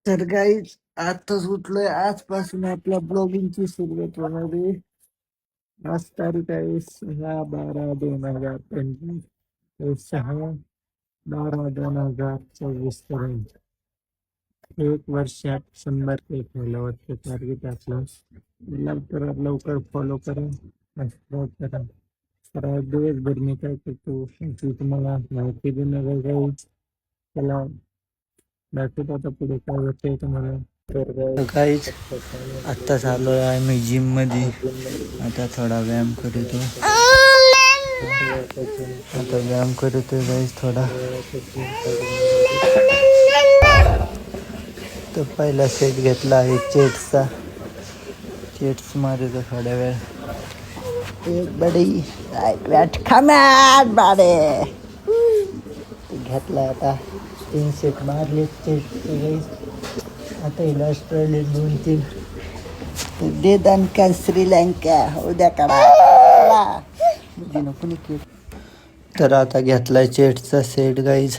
तर गाईज आताच उठलोय. आजपासून आपल्या ब्लॉगिंगची सुरुवात होणार आहे. आज तारीख आहे 6/12/2025. 6/12/2024 पर्यंत 1 वर्षात 100K फॉलोअरचं टार्गेट आपलं. लवकरात लवकर फॉलो करा, सबस्क्राईब करा. तर आज दिवसभर मी काय करतो ती तुम्हाला माहिती देणार आहे गाईज. त्याला दाखवत आता पुढे काय होतंय तुम्हाला. तर काहीच आत्ता चालू आहे मी जिम मध्ये. आता थोडा व्यायाम करतो. आता व्यायाम करतोय गाईज थोडा. तर पहिला सेट घेतला आहे चेट्सचा. चेट्स मारतो थोड्या वेळ. एक बडी घेतला. आता 3 सेट मारले चेट्सचे गाईज. आता हिला ऑस्ट्रेलिया 2-3 दे दणका श्रीलंका उद्या काढा. तर आता घेतलाय चेटचा सेट गाईज.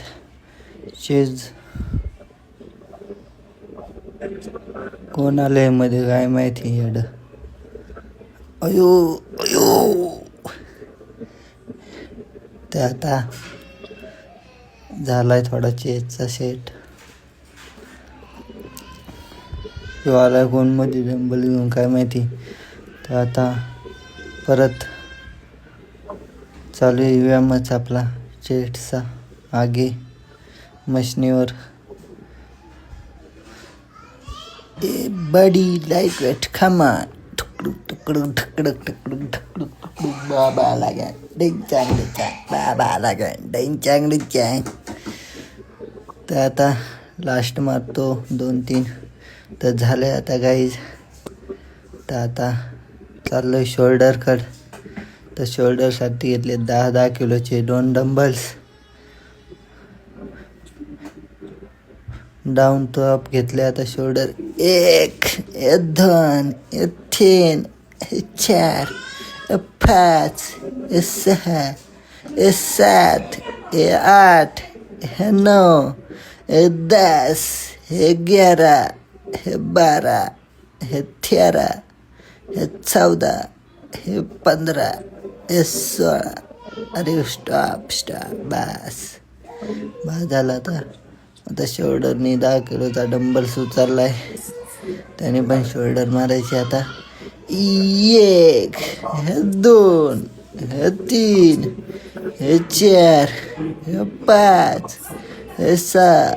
चेज कोण आलंय मध्ये काय माहिती येड. अयो अयो. ते आता झालाय थोडा चेजचा सेट. आलाय कोण मध्ये डंबल घेऊन काय माहिती. तर आता परत चालू आहे व्यायामच आपला चेस्टचा. आगे मशनीवर ए बडी लाईट वेट खमान ठुकडुक ठुकडुक ठकडक ठकडुक ठकडुक ठकडुक बाबा लागा डेंग चांगलीचा बाबा लागा डेंग चांगलीचा. तर आता लास्ट मारतो 2-3. तर झालं आता गाईज. तर आता चाललो आहे शोल्डर कट. तर शोल्डरसाठी घेतले 10 किलोचे 2 डंबल्स. डाऊन टू अप घेतले. आता शोल्डर 1 2 3 4 5 6 7 8 9 10 11 12 13 14 15 16. अरे स्टॉप बस झाला. आता शोल्डरनी 10 किलोचा डंबल्स उचललाय. त्याने पण शोल्डर मारायचे. आता 1 2 3 4 5 6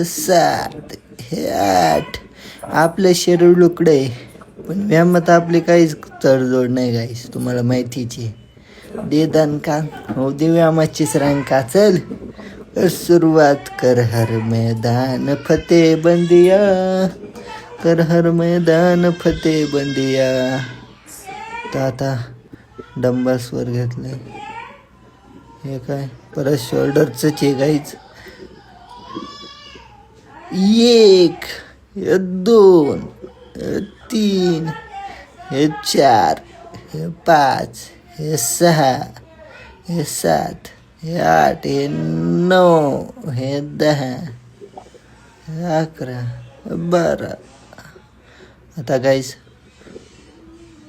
7 8. आपलं शरीर लुकडे पण व्यायामात आपली काहीच तडजोड नाही गाईस. तुम्हाला माहितीच आहे. दे दणका हो दे व्यायामाचीच रंका. चल सुरुवात कर हर मैदान फतेह बंदिया. कर हर मैदान फतेह बंदिया. तर आता डंबल्सवर घेतलंय. हे काय परत शोल्डरचंच आहे गाईच. 1 2 3 4 5 6 7 8 9 10 11 12. आता गाईस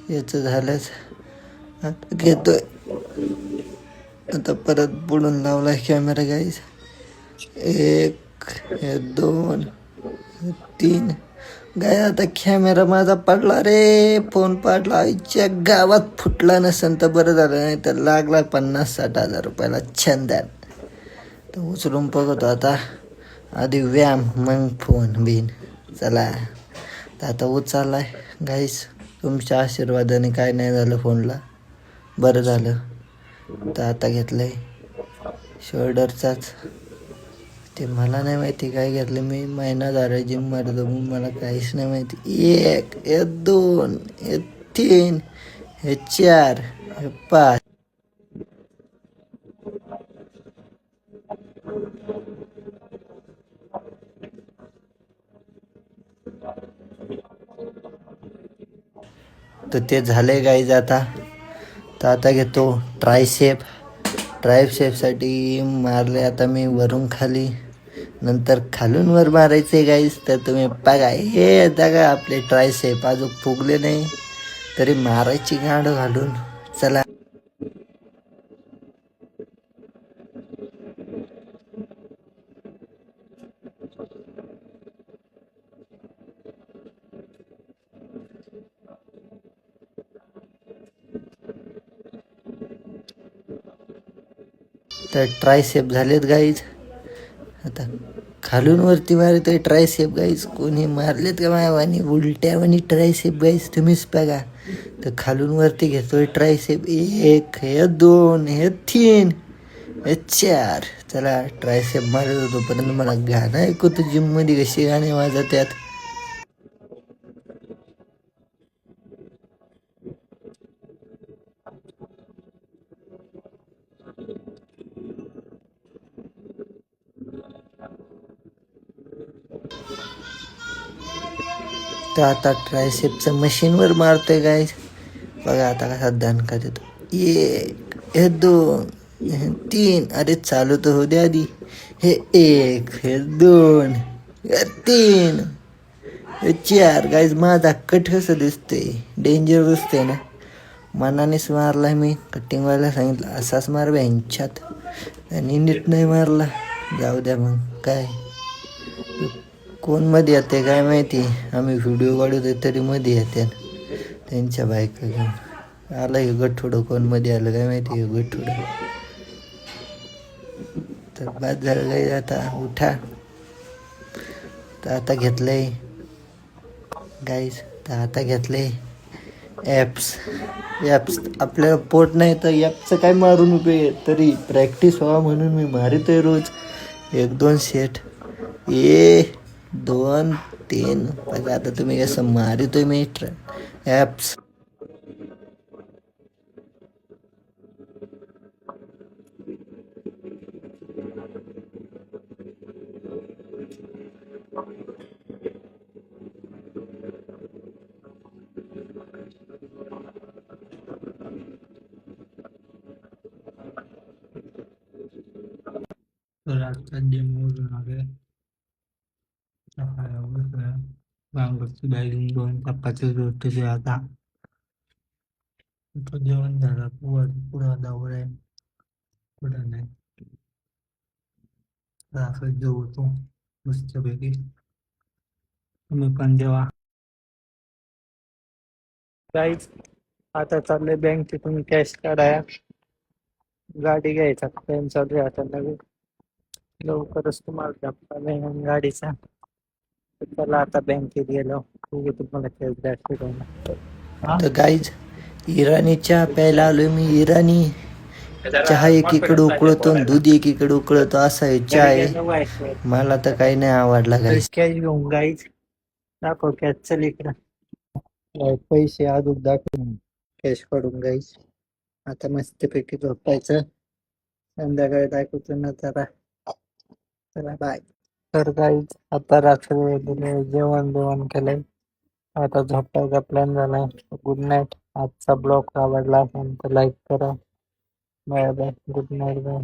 याचं झालंच. आता घेतोय. आता परत बुडून लावलाय कॅमेरा गाईस. 1 2 3 गाय. आता कॅमेरा माझा पडला रे. फोन पडला. आईच्या गावात फुटला नसेल तर बरं झालं. नाही तर लागला 50-60 हजार रुपयाला छंदान. तर उचलून बघतो आता. आधी व्यायाम मग फोन बिन. चला तर आता उचललाय गाईस. तुमच्या आशीर्वादाने काय नाही झालं फोनला. बरं झालं. तर आता घेतलंय शोल्डरचाच. ते मला नाही माहिती काय घेतलं मी. महिना झाला जिम मारतो मला काहीच नाही माहिती. 1 2 3 4 5. तर ते झाले गाईज आता. तर आता घेतो ट्रायसेप. ट्रायसेपसाठी मारले आता मी वरून खाली नंतर खालून वर मारायचे गाईस. तर तुम्ही बघा हे आता का आपले ट्रायसेप अजून फुगले नाही तरी मारायची गांड घालून. चला तर ट्रायसेप झालेत गाईज. आता खालून वरती मारतोय ट्रायसेप गाईज. कोणी मारलेत का मायावानी उलट्यावानी ट्रायसेप गाईज तुम्हीच बघा. तर खालून वरती घेतोय ट्रायसेप. एक हे दोन हे तीन हे चार. चला ट्रायसेप मारत होतो पर्यंत मला गाणं ऐकवतो जिममध्ये कशी गाणे वाजत्यात. तर आता ट्रायसेपचं मशीनवर मारतोय गाईज. बघा आता कसा दणका देतो. एक हे दोन हे तीन. अरे चालू तर होऊ दे आधी. हे एक हे दोन हे तीन हे चार. गाईज माझा कट कसं दिसतंय डेंजर दिसतंय ना. मनानेच मारला मी. कटिंगवाला सांगितलं असाच मार यांच्यात आणि नीट नाही मारला. जाऊ द्या मग काय. कोण मध्ये येते काय माहिती. आम्ही व्हिडिओ काढतोय तरी मध्ये येते त्यांच्या बायका घेऊन. आलं हे गठोडं कोण मध्ये आलं काय माहिती. हे गठोडं तर बाद झालं काय. आता उठा. तर आता घेतलंय गाईज. तर आता घेतलंय ॲप्स. ॲप्स आपल्याला पोट नाही तर ॲपचं काय मारून उपयोग आहे. तरी प्रॅक्टिस व्हावा म्हणून मी मारितोय रोज 1-2 सेट. दोन तीन. बघा आता तुम्ही कसं मारितोय मी ॲप्स. तर आजचा डेमो आले. वांगची भाजी 2 चपाती रोटी. आता जेवण झालं. पुढं दौड आहे पुढं नाही. असं जेवतो मस्तपैकी. तुम्ही पण जेवा गाईच. आता चाललंय बँकेतून कॅश काढाया. गाडी घ्यायचा टाइम चालू आहे आता नवीन. लवकरच तुम्हाला धप्पा नाही गाडीचा. चला आता बँकेत गेलो तुम्हाला कॅश दाखवतो. तर गाईज इराणी चहा प्यायला आलोय मी. इराणी चहा एकीकडे उकळतो दूध एकीकडे उकळतो असा आहे चहा आहे. मला तर काही नाही आवडला गाईज. कॅश घेऊन गाईज दाखव कॅश. चल इकडं पैसे अजून दाखवून कॅश काढून गाईज. आता मस्तपैकी झोपायचं. संध्याकाळी दाखवतो ना जरा. चला बाय. तर गाईज आता रात्री जेवण बिवण केलंय. आता झोपायचा प्लॅन झालाय. Good night. आजचा ब्लॉग आवडला असेल तर लाईक करा. Bye bye. Good night bye.